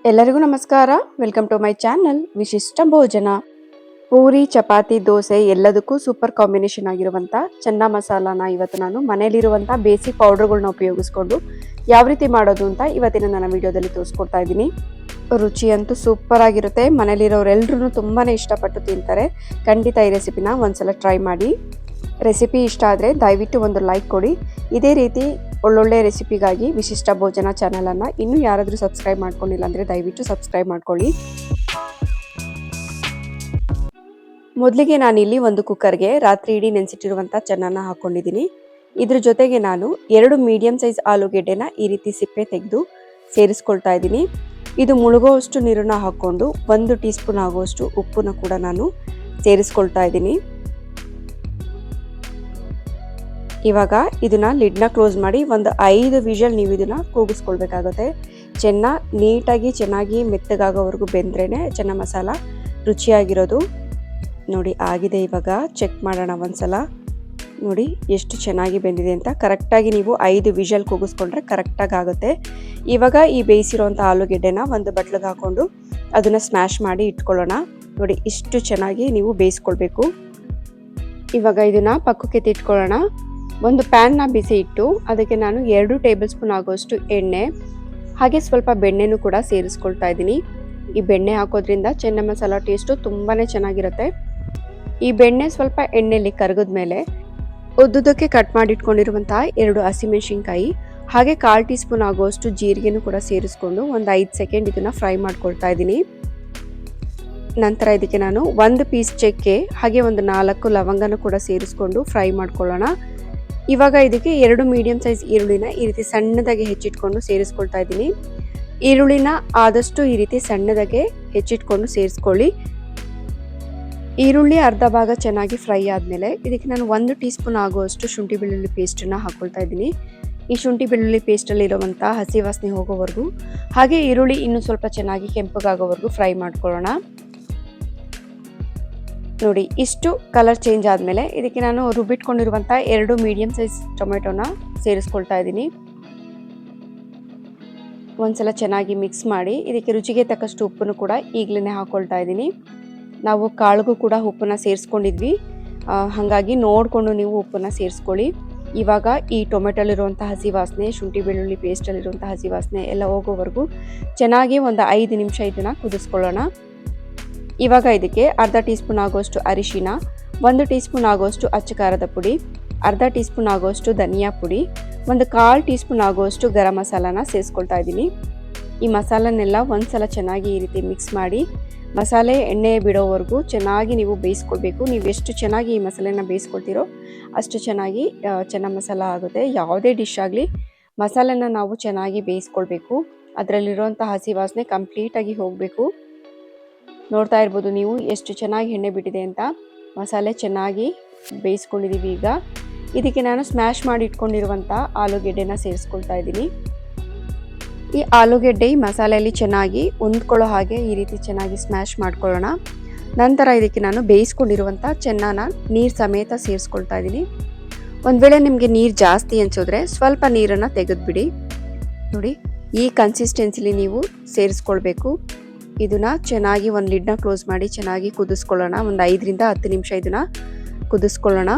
ಎಲ್ಲರಿಗೂ ನಮಸ್ಕಾರ. Welcome to my channel ವಿಶಿಷ್ಟ ಭೋಜನ. ಪೂರಿ, ಚಪಾತಿ, ದೋಸೆ ಎಲ್ಲದಕ್ಕೂ ಸೂಪರ್ ಕಾಂಬಿನೇಷನ್ ಆಗಿರುವಂಥ ಚೆನ್ನ ಮಸಾಲಾನ ಇವತ್ತು ನಾನು ಮನೇಲಿರುವಂಥ ಬೇಸಿಕ್ ಪೌಡರ್ಗಳನ್ನ ಉಪಯೋಗಿಸ್ಕೊಂಡು ಯಾವ ರೀತಿ ಮಾಡೋದು ಅಂತ ಇವತ್ತಿನ ನನ್ನ ವಿಡಿಯೋದಲ್ಲಿ ತೋರಿಸ್ಕೊಡ್ತಾ ಇದ್ದೀನಿ. ರುಚಿ ಅಂತೂ ಸೂಪರ್ ಆಗಿರುತ್ತೆ. ಮನೇಲಿರೋರೆಲ್ಲರೂ ತುಂಬಾ ಇಷ್ಟಪಟ್ಟು ತಿಂತಾರೆ. ಖಂಡಿತ ಈ ರೆಸಿಪಿನ ಒಂದ್ಸಲ ಟ್ರೈ ಮಾಡಿ. ರೆಸಿಪಿ ಇಷ್ಟ ಆದರೆ ದಯವಿಟ್ಟು ಒಂದು ಲೈಕ್ ಕೊಡಿ. ಇದೇ ರೀತಿ ಒಳ್ಳೊಳ್ಳೆ ರೆಸಿಪಿಗಾಗಿ ವಿಶಿಷ್ಟ ಭೋಜನ ಚಾನಲನ್ನು ಇನ್ನೂ ಯಾರಾದರೂ ಸಬ್ಸ್ಕ್ರೈಬ್ ಮಾಡ್ಕೊಂಡಿಲ್ಲ ಅಂದರೆ ದಯವಿಟ್ಟು ಸಬ್ಸ್ಕ್ರೈಬ್ ಮಾಡ್ಕೊಳ್ಳಿ. ಮೊದಲಿಗೆ ನಾನಿಲ್ಲಿ ಒಂದು ಕುಕ್ಕರ್ಗೆ ರಾತ್ರಿ ಇಡೀ ನೆನೆಸಿಟ್ಟಿರುವಂಥ ಚೆನ್ನನ ಹಾಕ್ಕೊಂಡಿದ್ದೀನಿ. ಇದ್ರ ಜೊತೆಗೆ ನಾನು 2 ಮೀಡಿಯಂ ಸೈಜ್ ಆಲೂಗೆಡ್ಡೆನ ಈ ರೀತಿ ಸಿಪ್ಪೆ ತೆಗೆದು ಸೇರಿಸ್ಕೊಳ್ತಾ ಇದ್ದೀನಿ. ಇದು ಮುಳುಗೋವಷ್ಟು ನೀರನ್ನು ಹಾಕ್ಕೊಂಡು 1 ಟೀ ಸ್ಪೂನ್ ಆಗುವಷ್ಟು ಉಪ್ಪನ್ನು ಕೂಡ ನಾನು ಸೇರಿಸ್ಕೊಳ್ತಾ ಇದ್ದೀನಿ. ಇವಾಗ ಇದನ್ನ ಲಿಡ್ನ ಕ್ಲೋಸ್ ಮಾಡಿ ಒಂದು 5 ವಿಷಲ್ ನೀವು ಇದನ್ನ ಕೂಗಿಸ್ಕೊಳ್ಬೇಕಾಗುತ್ತೆ. ನೀಟಾಗಿ ಚೆನ್ನಾಗಿ ಮೆತ್ತಗಾಗೋವರೆಗೂ ಬೆಂದ್ರೇನೆ ಚೆನ್ನ ಮಸಾಲ ರುಚಿಯಾಗಿರೋದು. ನೋಡಿ ಆಗಿದೆ. ಇವಾಗ ಚೆಕ್ ಮಾಡೋಣ ಒಂದ್ಸಲ. ನೋಡಿ ಎಷ್ಟು ಚೆನ್ನಾಗಿ ಬೆಂದಿದೆ ಅಂತ. ಕರೆಕ್ಟಾಗಿ ನೀವು 5 ವಿಷಲ್ ಕೂಗಿಸ್ಕೊಂಡ್ರೆ ಕರೆಕ್ಟಾಗಿ ಆಗುತ್ತೆ. ಇವಾಗ ಈ ಬೇಯಿಸಿರೋಂಥ ಆಲೂಗೆಡ್ಡೆನ ಒಂದು ಬಟ್ಲಿಗೆ ಹಾಕೊಂಡು ಅದನ್ನು ಸ್ಮ್ಯಾಶ್ ಮಾಡಿ ಇಟ್ಕೊಳ್ಳೋಣ. ನೋಡಿ ಇಷ್ಟು ಚೆನ್ನಾಗಿ ನೀವು ಬೇಯಿಸ್ಕೊಳ್ಬೇಕು. ಇವಾಗ ಇದನ್ನ ಪಕ್ಕಕ್ಕೆ ತಿಟ್ಕೊಳ್ಳೋಣ. ಒಂದು ಪ್ಯಾನ್ನ ಬಿಸಿ ಇಟ್ಟು ಅದಕ್ಕೆ ನಾನು 2 ಟೇಬಲ್ ಸ್ಪೂನ್ ಆಗೋಷ್ಟು ಎಣ್ಣೆ ಹಾಗೆ ಸ್ವಲ್ಪ ಬೆಣ್ಣೆನೂ ಕೂಡ ಸೇರಿಸ್ಕೊಳ್ತಾ ಇದ್ದೀನಿ. ಈ ಬೆಣ್ಣೆ ಹಾಕೋದ್ರಿಂದ ಚೆನ್ನ ಮಸಾಲ ಟೇಸ್ಟು ತುಂಬಾ ಚೆನ್ನಾಗಿರುತ್ತೆ. ಈ ಬೆಣ್ಣೆ ಸ್ವಲ್ಪ ಎಣ್ಣೆಯಲ್ಲಿ ಕರಗಿದ್ಮೇಲೆ ಉದ್ದುದಕ್ಕೆ ಕಟ್ ಮಾಡಿ ಇಟ್ಕೊಂಡಿರುವಂತಹ 2 ಹಸಿಮೆಣಸಿನ್ಕಾಯಿ ಹಾಗೆ 1/4 ಟೀ ಸ್ಪೂನ್ ಆಗುವಷ್ಟು ಜೀರಿಗೆನೂ ಕೂಡ ಸೇರಿಸ್ಕೊಂಡು ಒಂದು 5 ಸೆಕೆಂಡ್ ಇದನ್ನ ಫ್ರೈ ಮಾಡ್ಕೊಳ್ತಾ ಇದ್ದೀನಿ. ನಂತರ ಇದಕ್ಕೆ ನಾನು 1 ಪೀಸ್ ಚಕ್ಕೆ ಹಾಗೆ ಒಂದು 4 ಲವಂಗನೂ ಕೂಡ ಸೇರಿಸ್ಕೊಂಡು ಫ್ರೈ ಮಾಡ್ಕೊಳ್ಳೋಣ. ಇವಾಗ ಇದಕ್ಕೆ 2 ಮೀಡಿಯಂ ಸೈಜ್ ಈರುಳ್ಳಿನ ಈ ರೀತಿ ಸಣ್ಣದಾಗಿ ಹೆಚ್ಚಿಟ್ಕೊಂಡು ಸೇರಿಸ್ಕೊಳ್ತಾ ಇದ್ದೀನಿ. ಈರುಳ್ಳಿನ ಆದಷ್ಟು ಈ ರೀತಿ ಸಣ್ಣದಾಗೆ ಹೆಚ್ಚಿಟ್ಕೊಂಡು ಸೇರಿಸ್ಕೊಳ್ಳಿ. ಈರುಳ್ಳಿ ಅರ್ಧ ಭಾಗ ಚೆನ್ನಾಗಿ ಫ್ರೈ ಆದಮೇಲೆ ಇದಕ್ಕೆ ನಾನು 1 ಟೀ ಸ್ಪೂನ್ ಆಗುವಷ್ಟು ಶುಂಠಿ ಬೆಳ್ಳುಳ್ಳಿ ಪೇಸ್ಟನ್ನು ಹಾಕ್ಕೊಳ್ತಾ ಇದ್ದೀನಿ. ಈ ಶುಂಠಿ ಬೆಳ್ಳುಳ್ಳಿ ಪೇಸ್ಟಲ್ಲಿರುವಂಥ ಹಸಿ ವಾಸನೆ ಹೋಗೋವರೆಗೂ ಹಾಗೆ ಈರುಳ್ಳಿ ಇನ್ನೂ ಸ್ವಲ್ಪ ಚೆನ್ನಾಗಿ ಕೆಂಪಗಾಗೋವರೆಗೂ ಫ್ರೈ ಮಾಡ್ಕೊಳ್ಳೋಣ. ನೋಡಿ ಇಷ್ಟು ಕಲರ್ ಚೇಂಜ್ ಆದಮೇಲೆ ಇದಕ್ಕೆ ನಾನು ರುಬ್ಬಿಟ್ಕೊಂಡಿರುವಂಥ 2 ಮೀಡಿಯಂ ಸೈಜ್ ಟೊಮೆಟೊನ ಸೇರಿಸ್ಕೊಳ್ತಾ ಇದ್ದೀನಿ. ಒಂದ್ಸಲ ಚೆನ್ನಾಗಿ ಮಿಕ್ಸ್ ಮಾಡಿ ಇದಕ್ಕೆ ರುಚಿಗೆ ತಕ್ಕಷ್ಟು ಉಪ್ಪನ್ನು ಕೂಡ ಈಗಲೇ ಹಾಕ್ಕೊಳ್ತಾ ಇದ್ದೀನಿ. ನಾವು ಕಾಳಿಗೂ ಕೂಡ ಉಪ್ಪನ್ನು ಸೇರಿಸ್ಕೊಂಡಿದ್ವಿ, ಹಾಗಾಗಿ ನೋಡಿಕೊಂಡು ನೀವು ಉಪ್ಪನ್ನು ಸೇರಿಸ್ಕೊಳ್ಳಿ. ಇವಾಗ ಈ ಟೊಮೆಟೊಲಿರುವಂಥ ಹಸಿ ವಾಸನೆ, ಶುಂಠಿ ಬೆಳ್ಳುಳ್ಳಿ ಪೇಸ್ಟಲ್ಲಿರುವಂಥ ಹಸಿ ವಾಸನೆ ಎಲ್ಲ ಹೋಗೋವರೆಗೂ ಚೆನ್ನಾಗಿ ಒಂದು 5 ನಿಮಿಷ ಇದನ್ನು ಕುದಿಸ್ಕೊಳ್ಳೋಣ. ಇವಾಗ ಇದಕ್ಕೆ ಅರ್ಧ ಟೀ ಸ್ಪೂನ್ ಆಗುವಷ್ಟು ಅರಿಶಿನ, 1 ಟೀ ಸ್ಪೂನ್ ಆಗುವಷ್ಟು ಅಚ್ಚ ಖಾರದ ಪುಡಿ, ಅರ್ಧ ಟೀ ಸ್ಪೂನ್ ಆಗುವಷ್ಟು ಧನಿಯಾ ಪುಡಿ, ಒಂದು 1/4 ಟೀ ಸ್ಪೂನ್ ಆಗುವಷ್ಟು ಗರಂ ಮಸಾಲಾನ ಸೇರಿಸ್ಕೊಳ್ತಾ ಇದ್ದೀನಿ. ಈ ಮಸಾಲನ್ನೆಲ್ಲ ಒಂದ್ಸಲ ಚೆನ್ನಾಗಿ ಈ ರೀತಿ ಮಿಕ್ಸ್ ಮಾಡಿ ಮಸಾಲೆ ಎಣ್ಣೆ ಬಿಡೋವರೆಗೂ ಚೆನ್ನಾಗಿ ನೀವು ಬೇಯಿಸ್ಕೊಳ್ಬೇಕು. ನೀವು ಎಷ್ಟು ಚೆನ್ನಾಗಿ ಈ ಮಸಾಲೆನ ಬೇಯಿಸ್ಕೊಳ್ತೀರೋ ಅಷ್ಟು ಚೆನ್ನಾಗಿ ಚೆನ್ನ ಮಸಾಲ ಆಗುತ್ತೆ. ಯಾವುದೇ ಡಿಶ್ ಆಗಲಿ ಮಸಾಲೆನ ನಾವು ಚೆನ್ನಾಗಿ ಬೇಯಿಸ್ಕೊಳ್ಬೇಕು. ಅದರಲ್ಲಿರುವಂಥ ಹಸಿ ವಾಸನೆ ಕಂಪ್ಲೀಟಾಗಿ ಹೋಗಬೇಕು. ನೋಡ್ತಾ ಇರ್ಬೋದು ನೀವು ಎಷ್ಟು ಚೆನ್ನಾಗಿ ಎಣ್ಣೆ ಬಿಟ್ಟಿದೆ ಅಂತ. ಮಸಾಲೆ ಚೆನ್ನಾಗಿ ಬೇಯಿಸ್ಕೊಂಡಿದ್ದೀವಿ. ಈಗ ಇದಕ್ಕೆ ನಾನು ಸ್ಮ್ಯಾಶ್ ಮಾಡಿ ಇಟ್ಕೊಂಡಿರುವಂಥ ಆಲೂಗೆಡ್ಡೆನ ಸೇರಿಸ್ಕೊಳ್ತಾ ಇದ್ದೀನಿ. ಈ ಆಲೂಗೆಡ್ಡೆ ಈ ಮಸಾಲೆಯಲ್ಲಿ ಚೆನ್ನಾಗಿ ಹೊಂದ್ಕೊಳ್ಳೋ ಹಾಗೆ ಈ ರೀತಿ ಚೆನ್ನಾಗಿ ಸ್ಮ್ಯಾಶ್ ಮಾಡ್ಕೊಳ್ಳೋಣ. ನಂತರ ಇದಕ್ಕೆ ನಾನು ಬೇಯಿಸ್ಕೊಂಡಿರುವಂಥ ಚೆನ್ನನ ನೀರು ಸಮೇತ ಸೇರಿಸ್ಕೊಳ್ತಾ ಇದ್ದೀನಿ. ಒಂದು ವೇಳೆ ನಿಮಗೆ ನೀರು ಜಾಸ್ತಿ ಅನಿಸಿದ್ರೆ ಸ್ವಲ್ಪ ನೀರನ್ನು ತೆಗೆದುಬಿಡಿ. ನೋಡಿ ಈ ಕನ್ಸಿಸ್ಟೆನ್ಸಿಲಿ ನೀವು ಸೇರಿಸ್ಕೊಳ್ಬೇಕು. ಇದನ್ನ ಚೆನ್ನಾಗಿ ಒಂದು ಲಿಡ್ನ ಕ್ಲೋಸ್ ಮಾಡಿ ಚೆನ್ನಾಗಿ ಕುದಿಸ್ಕೊಳ್ಳೋಣ. ಒಂದು 5 ರಿಂದ 10 ನಿಮಿಷ ಇದನ್ನ ಕುದಿಸ್ಕೊಳ್ಳೋಣ.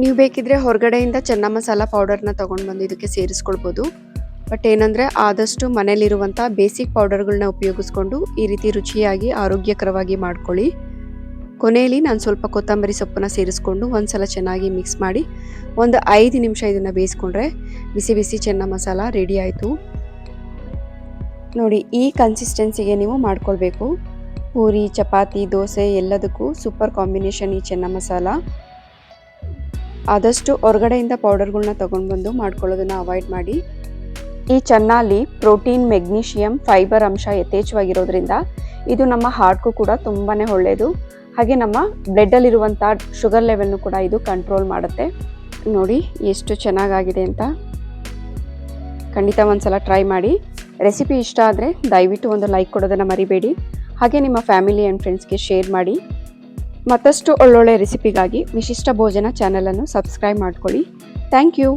ನೀವು ಬೇಕಿದ್ರೆ ಹೊರಗಡೆಯಿಂದ ಚೆನ್ನ ಮಸಾಲ ಪೌಡರ್ನ ತೊಗೊಂಡು ಬಂದು ಇದಕ್ಕೆ ಸೇರಿಸ್ಕೊಳ್ಬೋದು. ಬಟ್ ಏನಂದರೆ ಆದಷ್ಟು ಮನೇಲಿರುವಂಥ ಬೇಸಿಕ್ ಪೌಡರ್ಗಳನ್ನ ಉಪಯೋಗಿಸ್ಕೊಂಡು ಈ ರೀತಿ ರುಚಿಯಾಗಿ ಆರೋಗ್ಯಕರವಾಗಿ ಮಾಡ್ಕೊಳ್ಳಿ. ಕೊನೆಯಲ್ಲಿ ನಾನು ಸ್ವಲ್ಪ ಕೊತ್ತಂಬರಿ ಸೊಪ್ಪನ್ನು ಸೇರಿಸ್ಕೊಂಡು ಒಂದ್ಸಲ ಚೆನ್ನಾಗಿ ಮಿಕ್ಸ್ ಮಾಡಿ ಒಂದು 5 ನಿಮಿಷ ಇದನ್ನು ಬೇಯಿಸ್ಕೊಂಡ್ರೆ ಬಿಸಿ ಬಿಸಿ ಚೆನ್ನ ಮಸಾಲ ರೆಡಿ ಆಯಿತು. ನೋಡಿ ಈ ಕನ್ಸಿಸ್ಟೆನ್ಸಿಗೆ ನೀವು ಮಾಡ್ಕೊಳ್ಬೇಕು. ಪೂರಿ, ಚಪಾತಿ, ದೋಸೆ ಎಲ್ಲದಕ್ಕೂ ಸೂಪರ್ ಕಾಂಬಿನೇಷನ್ ಈ ಚೆನ್ನ ಮಸಾಲ. ಆದಷ್ಟು ಹೊರಗಡೆಯಿಂದ ಪೌಡರ್ಗಳನ್ನ ತೊಗೊಂಡು ಬಂದು ಮಾಡ್ಕೊಳ್ಳೋದನ್ನು ಅವಾಯ್ಡ್ ಮಾಡಿ. ಈ ಚೆನ್ನಲ್ಲಿ ಪ್ರೋಟೀನ್, ಮೆಗ್ನೀಷಿಯಂ, ಫೈಬರ್ ಅಂಶ ಯಥೇಚ್ಛವಾಗಿರೋದ್ರಿಂದ ಇದು ನಮ್ಮ ಹಾರ್ಟ್ಗೂ ಕೂಡ ತುಂಬಾ ಒಳ್ಳೆಯದು. ಹಾಗೆ ನಮ್ಮ ಬ್ಲಡ್ಡಲ್ಲಿರುವಂಥ ಶುಗರ್ ಲೆವೆಲ್ನು ಕೂಡ ಇದು ಕಂಟ್ರೋಲ್ ಮಾಡುತ್ತೆ. ನೋಡಿ ಎಷ್ಟು ಚೆನ್ನಾಗಾಗಿದೆ ಅಂತ. ಖಂಡಿತ ಒಂದ್ಸಲ ಟ್ರೈ ಮಾಡಿ. ರೆಸಿಪಿ ಇಷ್ಟ ಆದರೆ ದಯವಿಟ್ಟು ಒಂದು ಲೈಕ್ ಕೊಡೋದನ್ನು ಮರಿಬೇಡಿ. ಹಾಗೆ ನಿಮ್ಮ ಫ್ಯಾಮಿಲಿ ಆ್ಯಂಡ್ ಫ್ರೆಂಡ್ಸ್ಗೆ ಶೇರ್ ಮಾಡಿ. ಮತ್ತಷ್ಟು ಒಳ್ಳೊಳ್ಳೆ ರೆಸಿಪಿಗಾಗಿ ವಿಶಿಷ್ಟ ಭೋಜನ ಚಾನಲನ್ನು ಸಬ್ಸ್ಕ್ರೈಬ್ ಮಾಡ್ಕೊಳ್ಳಿ. Thank you.